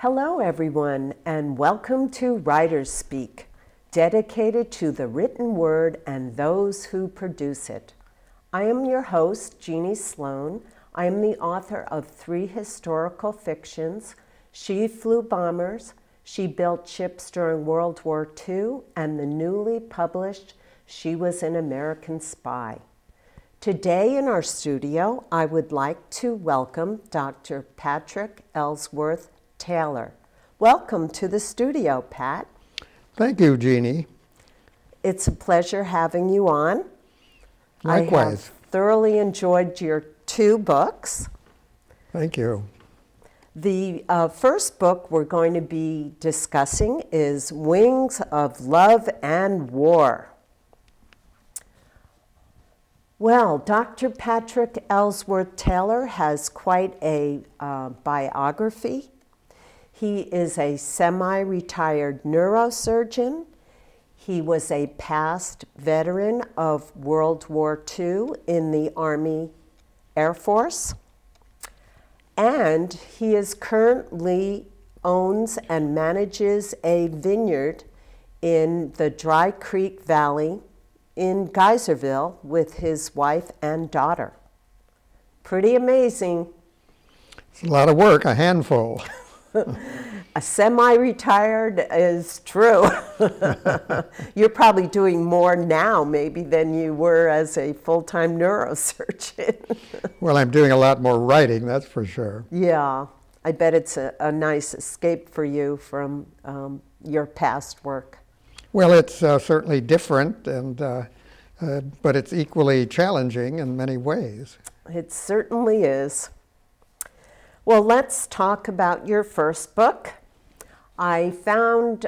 Hello everyone, and welcome to WriterSpeak, dedicated to the written word and those who produce it. I am your host, Jeane Slone. I am the author of 3 historical fictions, She Flew Bombers, She Built Ships During World War II, and the newly published She Was an American Spy. Today in our studio, I would like to welcome Dr. Patrick Ellsworth Taylor. Welcome to the studio, Pat. Thank you, Jeannie. It's a pleasure having you on. Likewise. I have thoroughly enjoyed your 2 books. Thank you. The first book we're going to be discussing is Wings of Love and War. Well, Dr. Patrick Ellsworth Taylor has quite a biography. He is a semi-retired neurosurgeon. He was a past veteran of World War II in the Army Air Force. And he is currently owns and manages a vineyard in the Dry Creek Valley in Geyserville with his wife and daughter. Pretty amazing. It's a lot of work, a handful. A semi-retired is true. You're probably doing more now maybe than you were as a full-time neurosurgeon. Well, I'm doing a lot more writing, that's for sure. Yeah, I bet it's a nice escape for you from your past work. Well, it's certainly different, but it's equally challenging in many ways. It certainly is. Well, let's talk about your first book. I found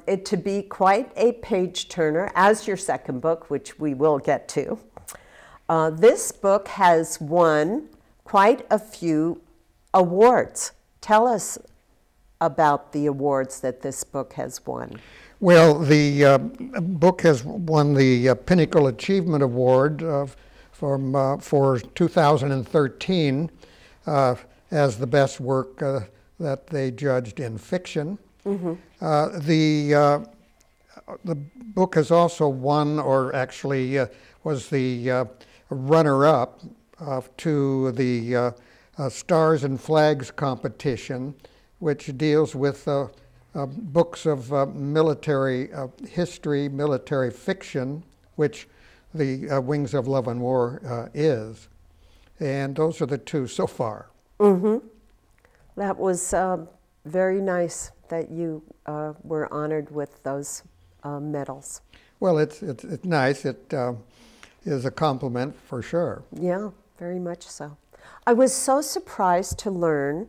it to be quite a page-turner, as your second book, which we will get to. This book has won quite a few awards. Tell us about the awards that this book has won. Well, the book has won the Pinnacle Achievement Award for 2013 as the best work that they judged in fiction. Mm-hmm. The book has also won, or actually was the runner-up to the Stars and Flags competition, which deals with books of military history, military fiction, which the Wings of Love and War is. And those are the 2 so far. Mm-hmm. That was very nice that you were honored with those medals. Well, it's nice. It is a compliment for sure. Yeah, very much so. I was so surprised to learn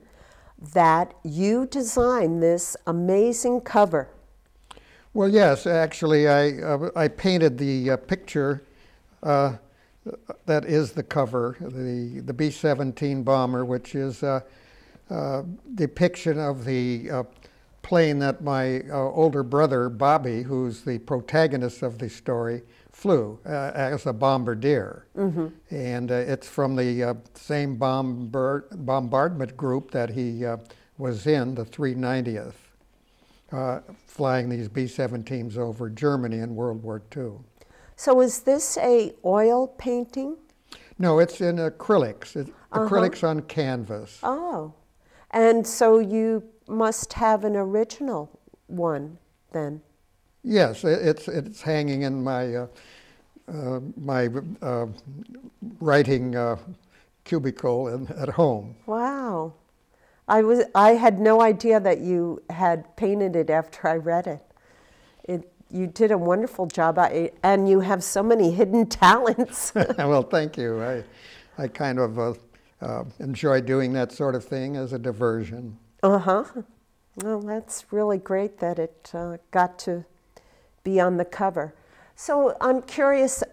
that you designed this amazing cover. Well, yes, actually, I painted the picture that is the cover, the B-17 bomber, which is a depiction of the plane that my older brother, Bobby, who's the protagonist of the story, flew as a bombardier. Mm-hmm. And it's from the same bombardment group that he was in, the 390th, flying these B-17s over Germany in World War II. So is this a oil painting? No, it's in acrylics. Acrylics on canvas. Oh, and so you must have an original one then. Yes, it's hanging in my my writing cubicle at home. Wow, I had no idea that you had painted it after I read it. You did a wonderful job, and you have so many hidden talents. Well, thank you. I kind of enjoy doing that sort of thing as a diversion. Uh-huh. Well, that's really great that it got to be on the cover. So I'm curious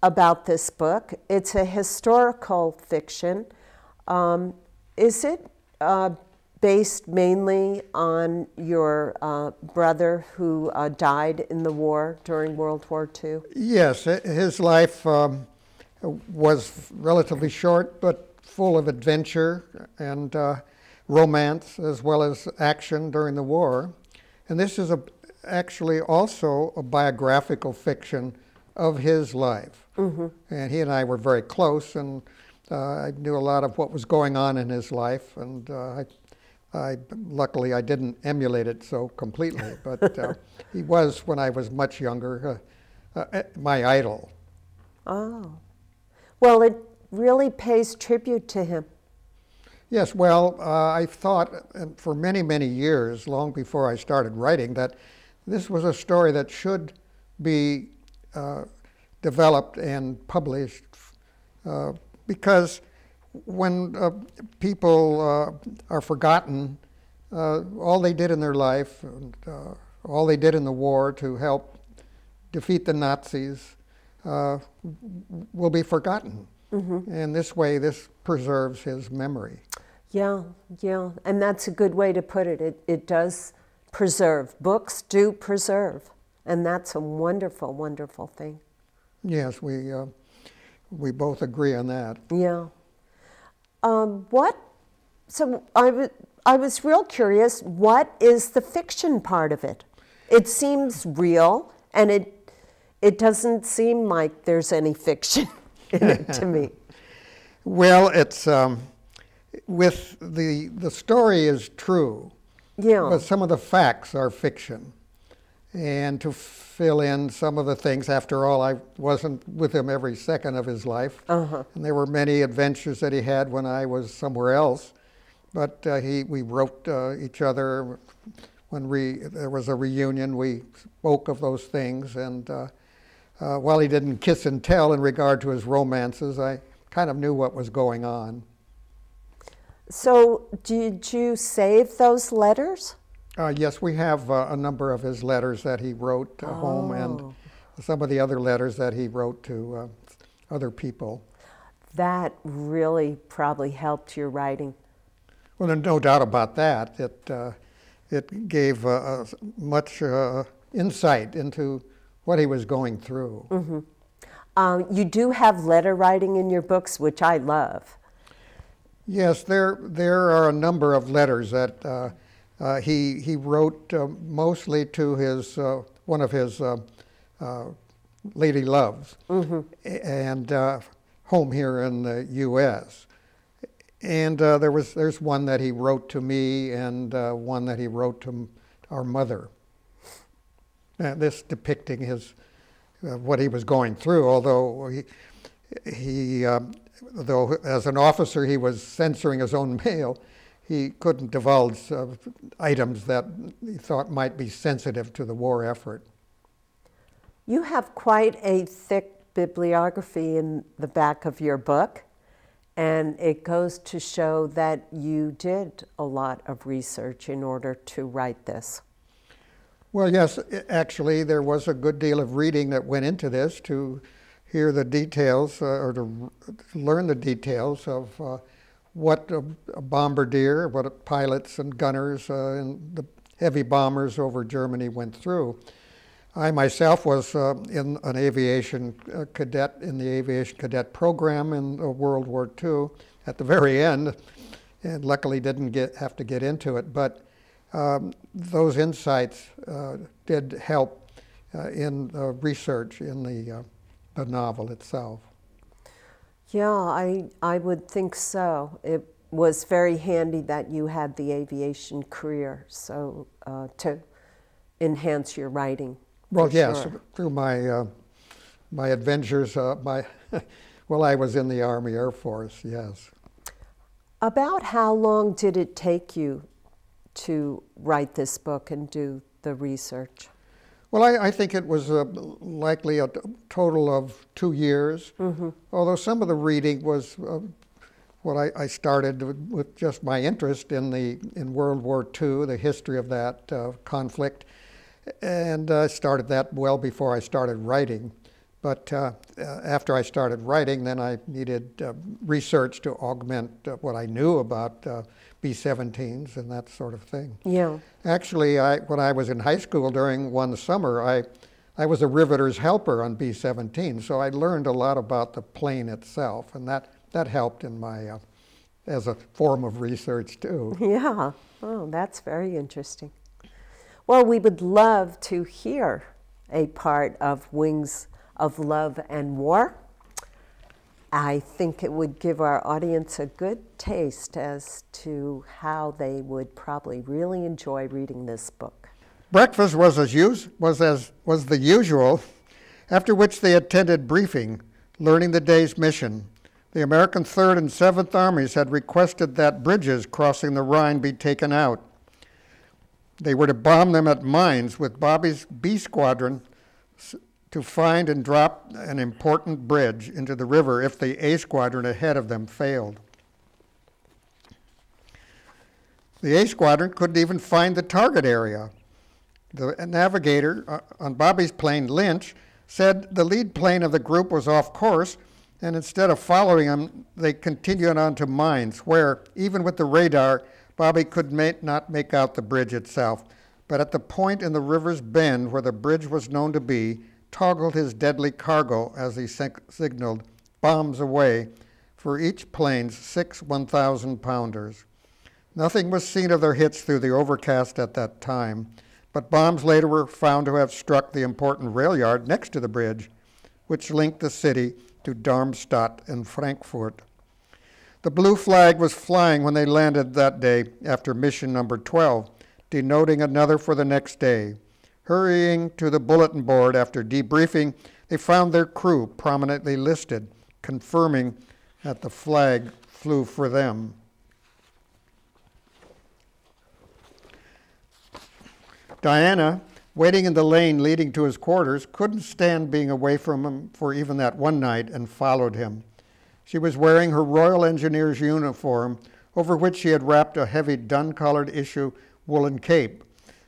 about this book. It's a historical fiction. Is it based mainly on your brother who died in the war during World War II? Yes, his life was relatively short but full of adventure, and romance as well as action during the war. And this is actually also a biographical fiction of his life. Mm-hmm. And he and I were very close, and I knew a lot of what was going on in his life, and luckily I didn't emulate it so completely, but he was, when I was much younger, my idol. Oh. Well, it really pays tribute to him. Yes, well, I thought for many, many years, long before I started writing, that this was a story that should be developed and published because when people are forgotten, all they did in their life, and all they did in the war to help defeat the Nazis will be forgotten. Mm-hmm. And this way, this preserves his memory. Yeah, yeah, and that's a good way to put it. It does preserve. Books do preserve, and that's a wonderful, wonderful thing. Yes, we both agree on that. Yeah. So I was real curious, what is the fiction part of it? It seems real, and it doesn't seem like there's any fiction in it to me. Well, it's with the story is true, yeah, but some of the facts are fiction. And to fill in some of the things, after all, I wasn't with him every second of his life. Uh-huh. And there were many adventures that he had when I was somewhere else. But we wrote each other. When there was a reunion, we spoke of those things. And while he didn't kiss and tell in regard to his romances, I kind of knew what was going on. So did you save those letters? Yes, we have a number of his letters that he wrote home, and some of the other letters that he wrote to other people. That really probably helped your writing. Well, there's no doubt about that. It gave much insight into what he was going through. Mm-hmm. You do have letter writing in your books, which I love. Yes, there are a number of letters that he wrote mostly to his one of his lady loves, mm-hmm. and home here in the U.S. And there's one that he wrote to me, and one that he wrote to our mother. This depicting his what he was going through, although though as an officer he was censoring his own mail, he couldn't divulge items that he thought might be sensitive to the war effort. You have quite a thick bibliography in the back of your book, and it goes to show that you did a lot of research in order to write this. Well, yes, actually there was a good deal of reading that went into this to hear the details or to learn the details of what a bombardier, what pilots and gunners and the heavy bombers over Germany went through. I myself was in an aviation cadet, in the aviation cadet program in World War II at the very end, and luckily didn't have to get into it. But those insights did help in research in the novel itself. Yeah, I would think so. It was very handy that you had the aviation career, so to enhance your writing. Well, yes, sure. Through my my adventures, well, I was in the Army Air Force, yes. About how long did it take you to write this book and do the research? Well, I think it was likely a total of 2 years, mm-hmm. although some of the reading was what I started with just my interest in World War II, the history of that conflict, and I started that well before I started writing. But after I started writing, then I needed research to augment what I knew about B-17s and that sort of thing. Yeah. Actually, when I was in high school during one summer, I was a riveter's helper on B-17, so I learned a lot about the plane itself, and that helped in my as a form of research too. Yeah. Oh, that's very interesting. Well, we would love to hear a part of Wings of Love and War. I think it would give our audience a good taste as to how they would probably really enjoy reading this book. Breakfast was the usual, after which they attended briefing, learning the day's mission. The American 3rd and 7th Armies had requested that bridges crossing the Rhine be taken out. They were to bomb them at mines with Bobby's B Squadron to find and drop an important bridge into the river if the A Squadron ahead of them failed. The A Squadron couldn't even find the target area. The navigator on Bobby's plane, Lynch, said the lead plane of the group was off course, and instead of following him, they continued on to mines, where, even with the radar, Bobby could not make out the bridge itself. But at the point in the river's bend where the bridge was known to be, toggled his deadly cargo as he signaled, bombs away, for each plane's 6 1,000-pounders. Nothing was seen of their hits through the overcast at that time, but bombs later were found to have struck the important rail yard next to the bridge, which linked the city to Darmstadt and Frankfurt. The blue flag was flying when they landed that day after mission number 12, denoting another for the next day. Hurrying to the bulletin board after debriefing, they found their crew prominently listed, confirming that the flag flew for them. Diana, waiting in the lane leading to his quarters, couldn't stand being away from him for even that one night and followed him. She was wearing her Royal Engineers uniform, over which she had wrapped a heavy dun-colored issue woolen cape.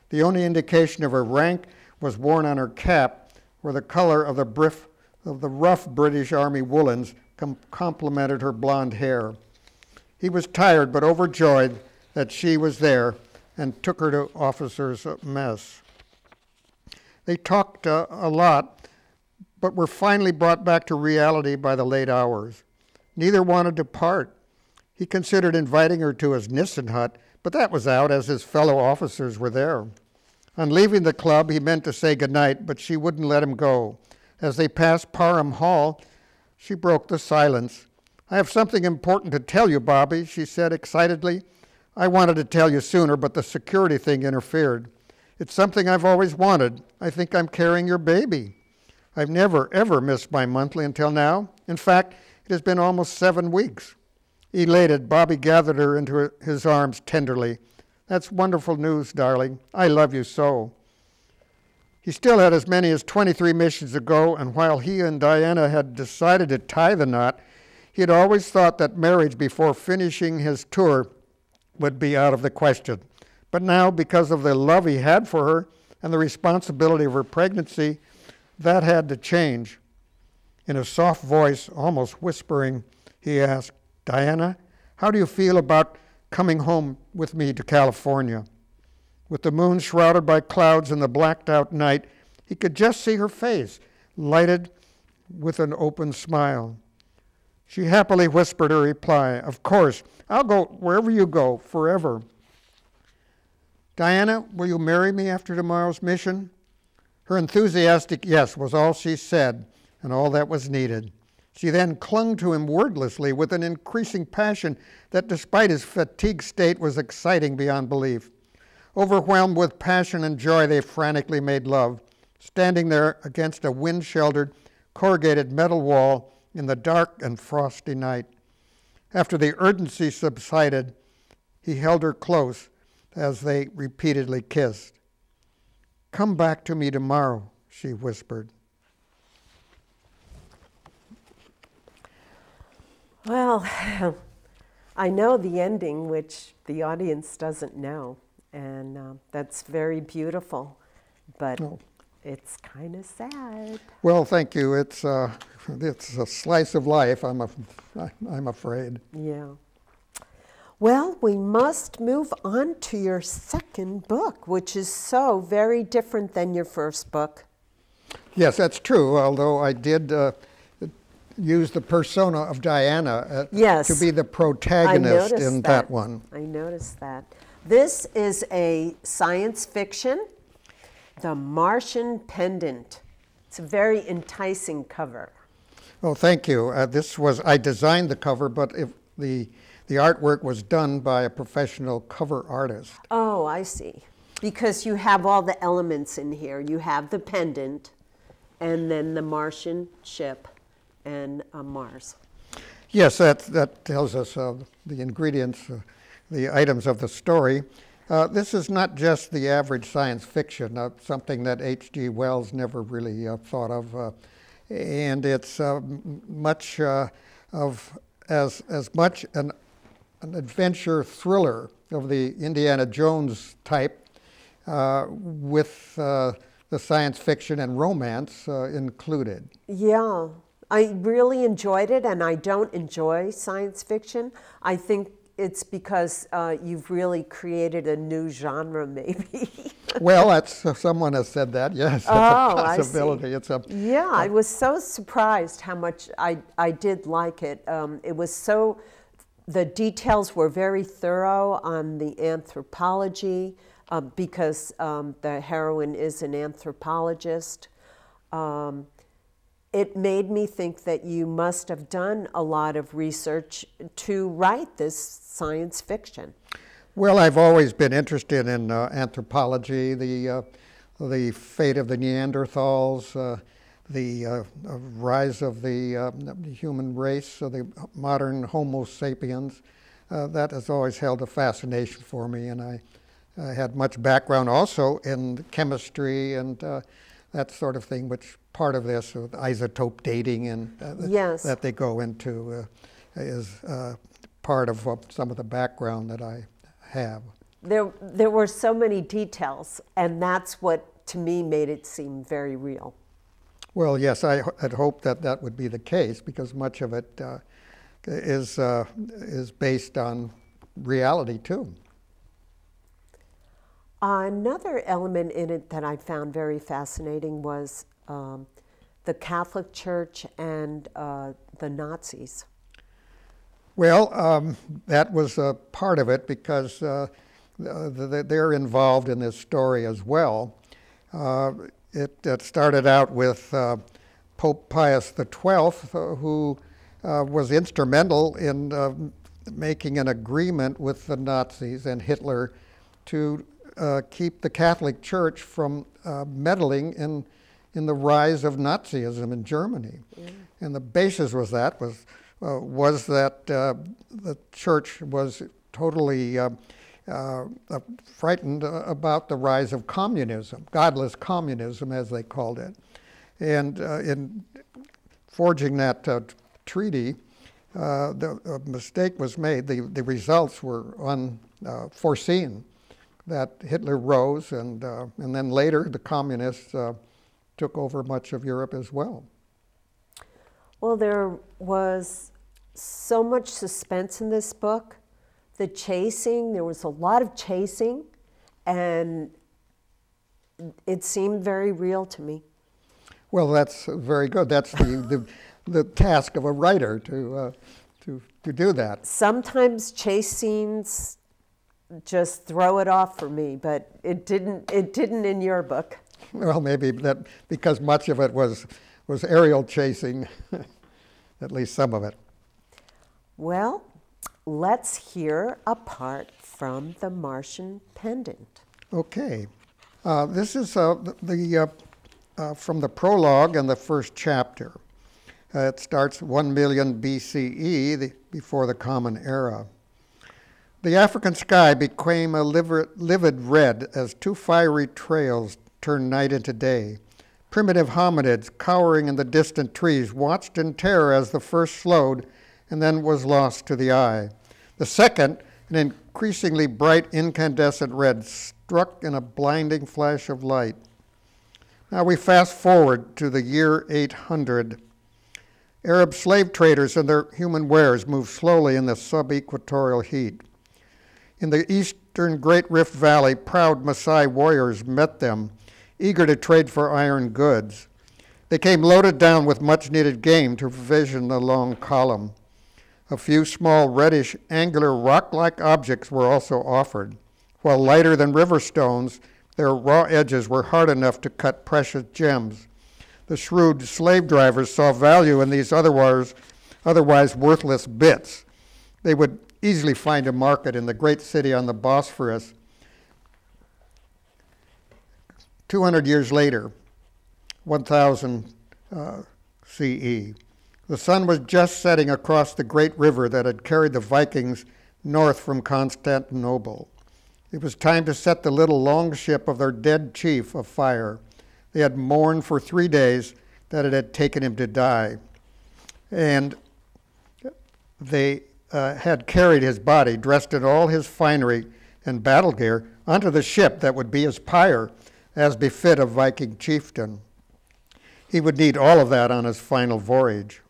The only indication of her rank was worn on her cap, where the color of the rough British Army woolens complemented her blonde hair. He was tired but overjoyed that she was there and took her to officers' mess. They talked a lot, but were finally brought back to reality by the late hours. Neither wanted to part. He considered inviting her to his Nissen hut, but that was out as his fellow officers were there. On leaving the club, he meant to say goodnight, but she wouldn't let him go. As they passed Parham Hall, she broke the silence. "I have something important to tell you, Bobby," she said excitedly. "I wanted to tell you sooner, but the security thing interfered. It's something I've always wanted. I think I'm carrying your baby. I've never, ever missed my monthly until now. In fact, it has been almost 7 weeks." Elated, Bobby gathered her into his arms tenderly. "That's wonderful news, darling. I love you so." He still had as many as 23 missions to go, and while he and Diana had decided to tie the knot, he had always thought that marriage before finishing his tour would be out of the question. But now, because of the love he had for her and the responsibility of her pregnancy, that had to change. In a soft voice, almost whispering, he asked, "Diana, how do you feel about coming home with me to California?" With the moon shrouded by clouds in the blacked-out night, he could just see her face, lighted with an open smile. She happily whispered her reply, "Of course, I'll go wherever you go, forever." "Diana, will you marry me after tomorrow's mission?" Her enthusiastic yes was all she said, and all that was needed. She then clung to him wordlessly with an increasing passion that, despite his fatigued state, was exciting beyond belief. Overwhelmed with passion and joy, they frantically made love, standing there against a wind-sheltered, corrugated metal wall in the dark and frosty night. After the urgency subsided, he held her close as they repeatedly kissed. "Come back to me tomorrow," she whispered. Well, I know the ending, which the audience doesn't know, and that's very beautiful, but it's kind of sad. Well, thank you. It's a slice of life, I'm afraid. Yeah. Well, we must move on to your second book, which is so very different than your first book. Yes, that's true, although I did used the persona of Diana Yes. to be the protagonist I noticed in that one. I noticed that. This is a science fiction, The Martian Pendant. It's a very enticing cover. Oh, thank you. I designed the cover, but the artwork was done by a professional cover artist. Oh, I see. Because you have all the elements in here. You have the pendant, and then the Martian ship, and Mars. Yes, that tells us the ingredients, the items of the story. This is not just the average science fiction, something that H.G. Wells never really thought of, and it's much as much an adventure thriller of the Indiana Jones type, with the science fiction and romance included. Yeah, I really enjoyed it, and I don't enjoy science fiction. I think it's because you've really created a new genre, maybe. Well, someone has said that. Yes, that's a possibility. I see. I was so surprised how much I did like it. It was so, the details were very thorough on the anthropology, because the heroine is an anthropologist. It made me think that you must have done a lot of research to write this science fiction. Well, I've always been interested in anthropology, the fate of the Neanderthals, the rise of the human race, the modern Homo sapiens. That has always held a fascination for me, and I had much background also in chemistry and that sort of thing, which part of this, isotope dating and Yes. that they go into is part of some of the background that I have. There were so many details, and that's what, to me, made it seem very real. Well, yes, I had hoped that that would be the case, because much of it is based on reality, too. Another element in it that I found very fascinating was the Catholic Church and the Nazis. Well, that was a part of it, because they're involved in this story as well. It started out with Pope Pius XII, who was instrumental in making an agreement with the Nazis and Hitler to keep the Catholic Church from meddling in the rise of Nazism in Germany. Mm. And the basis was that the church was totally frightened about the rise of communism, godless communism, as they called it. And in forging that treaty, the mistake was made. The results were unforeseen. That Hitler rose, and then later the communists took over much of Europe as well. Well, there was so much suspense in this book. The chasing, there was a lot of chasing, and it seemed very real to me. Well, that's very good. That's the task of a writer to do that. Sometimes chase scenes just throw it off for me, but it didn't in your book. Well, maybe that because much of it was aerial chasing, at least some of it. Well, let's hear a part from The Martian Pendant. Okay. This is from the prologue and the first chapter. It starts 1 million BCE, before the Common Era. The African sky became a livid red as two fiery trails turned night into day. Primitive hominids, cowering in the distant trees, watched in terror as the first slowed and then was lost to the eye. The second, an increasingly bright incandescent red, struck in a blinding flash of light. Now we fast forward to the year 800. Arab slave traders and their human wares moved slowly in the sub-equatorial heat. In the eastern Great Rift Valley, proud Maasai warriors met them, eager to trade for iron goods. They came loaded down with much-needed game to provision the long column. A few small reddish, angular, rock-like objects were also offered. While lighter than river stones, their raw edges were hard enough to cut precious gems. The shrewd slave drivers saw value in these otherwise worthless bits. They would easily find a market in the great city on the Bosphorus. 200 years later, 1000 CE, the sun was just setting across the great river that had carried the Vikings north from Constantinople. It was time to set the little longship of their dead chief afire. They had mourned for 3 days that it had taken him to die. And they had carried his body, dressed in all his finery and battle gear, onto the ship that would be his pyre, as befit a Viking chieftain. He would need all of that on his final voyage.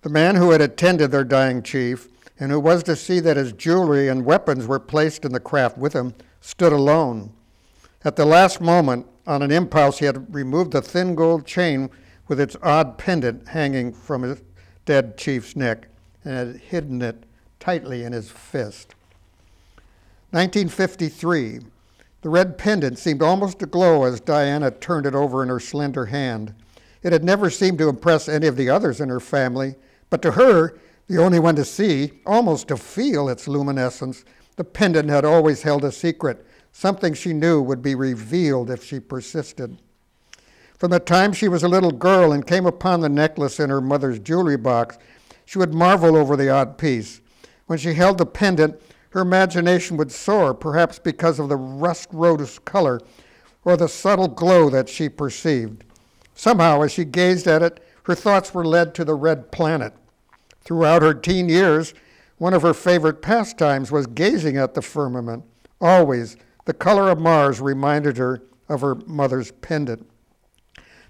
The man who had attended their dying chief, and who was to see that his jewelry and weapons were placed in the craft with him, stood alone. At the last moment, on an impulse, he had removed the thin gold chain with its odd pendant hanging from his dead chief's neck and had hidden it tightly in his fist. 1953, the red pendant seemed almost to glow as Diana turned it over in her slender hand. It had never seemed to impress any of the others in her family, but to her, the only one to see, almost to feel its luminescence, the pendant had always held a secret, something she knew would be revealed if she persisted. From the time she was a little girl and came upon the necklace in her mother's jewelry box, she would marvel over the odd piece. When she held the pendant, her imagination would soar, perhaps because of the rust-rose color or the subtle glow that she perceived. Somehow, as she gazed at it, her thoughts were led to the red planet. Throughout her teen years, one of her favorite pastimes was gazing at the firmament. Always, the color of Mars reminded her of her mother's pendant.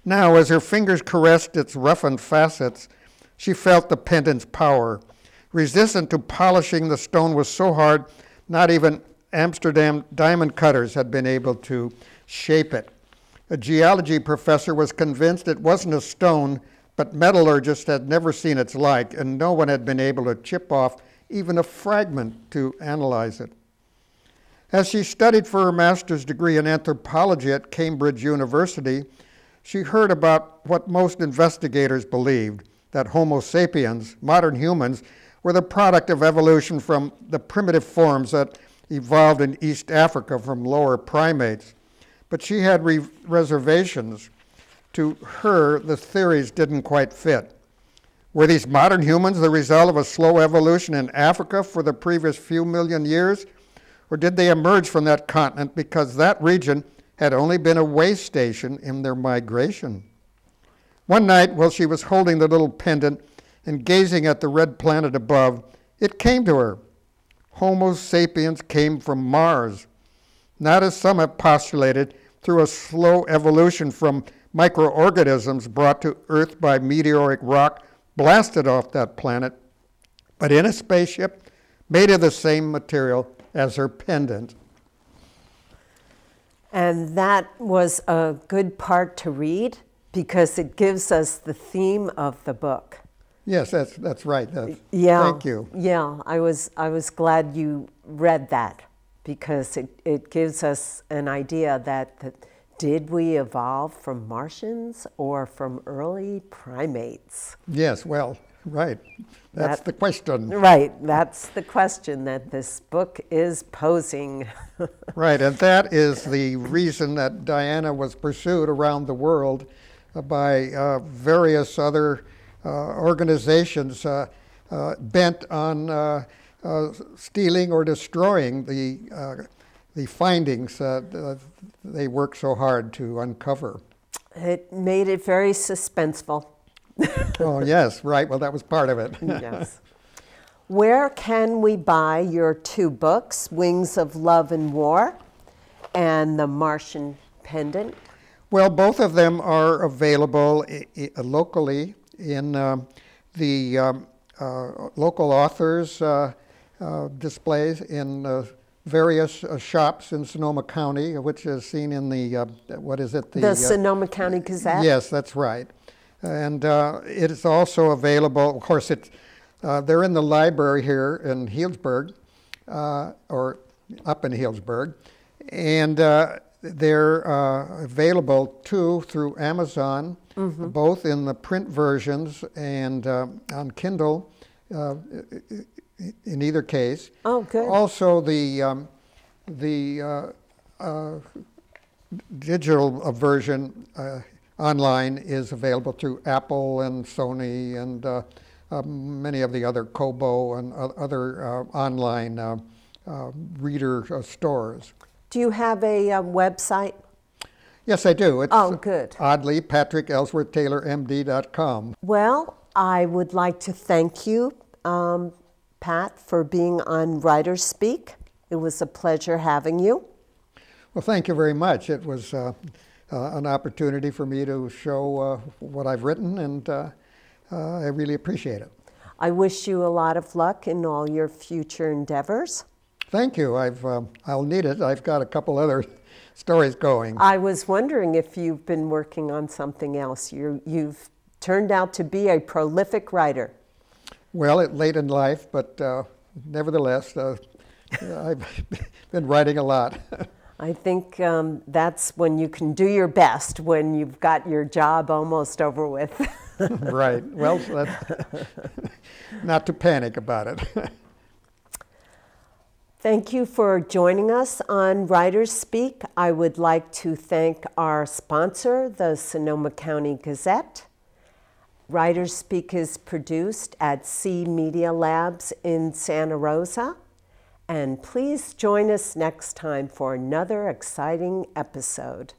Now, as her fingers caressed its roughened facets, she felt the pendant's power. Resistant to polishing, the stone was so hard, not even Amsterdam diamond cutters had been able to shape it. A geology professor was convinced it wasn't a stone, but metallurgists had never seen its like, and no one had been able to chip off even a fragment to analyze it. As she studied for her master's degree in anthropology at Cambridge University, she heard about what most investigators believed, that Homo sapiens, modern humans, were the product of evolution from the primitive forms that evolved in East Africa from lower primates. But she had reservations. To her, the theories didn't quite fit. Were these modern humans the result of a slow evolution in Africa for the previous few million years? Or did they emerge from that continent because that region had only been a way station in their migration? One night, while she was holding the little pendant and gazing at the red planet above, it came to her. Homo sapiens came from Mars, not as some have postulated, through a slow evolution from microorganisms brought to Earth by meteoric rock blasted off that planet, but in a spaceship made of the same material as her pendant. And that was a good part to read because it gives us the theme of the book. Yes, that's right. Yeah. Thank you. Yeah, I was glad you read that because it gives us an idea that did we evolve from Martians or from early primates? Yes, well, right. That's the question. Right, that's the question that this book is posing. Right, and that is the reason that Diana was pursued around the world by various other organizations bent on stealing or destroying the findings that they worked so hard to uncover. It made it very suspenseful. Oh, yes, right. Well, that was part of it. Yes. Where can we buy your two books, Wings of Love and War and The Martian Pendant? Well, both of them are available locally in the local authors displays in various shops in Sonoma County, which is seen in the, what is it? The Sonoma County Gazette? Yes, that's right. And it is also available, of course, they're in the library here in Healdsburg, or up in Healdsburg, and they're available too through Amazon, both in the print versions and on Kindle, in either case. Oh, good. Also, the digital version online is available through Apple and Sony and many of the other Kobo and other online reader stores. Do you have a website? Yes, I do. It's good. Oddly, Patrick Ellsworth Taylor M.D.com. Well, I would like to thank you, Pat, for being on WriterSpeak. It was a pleasure having you. Well, thank you very much. It was an opportunity for me to show what I've written, and I really appreciate it. I wish you a lot of luck in all your future endeavors. Thank you. I'll need it. I've got a couple other stories going. I was wondering if you've been working on something else. You've turned out to be a prolific writer. Well, late in life, but nevertheless, I've been writing a lot. I think that's when you can do your best, when you've got your job almost over with. Right. Well, that's not to panic about it. Thank you for joining us on WriterSpeak. I would like to thank our sponsor, the Sonoma County Gazette. WriterSpeak is produced at C Media Labs in Santa Rosa. And please join us next time for another exciting episode.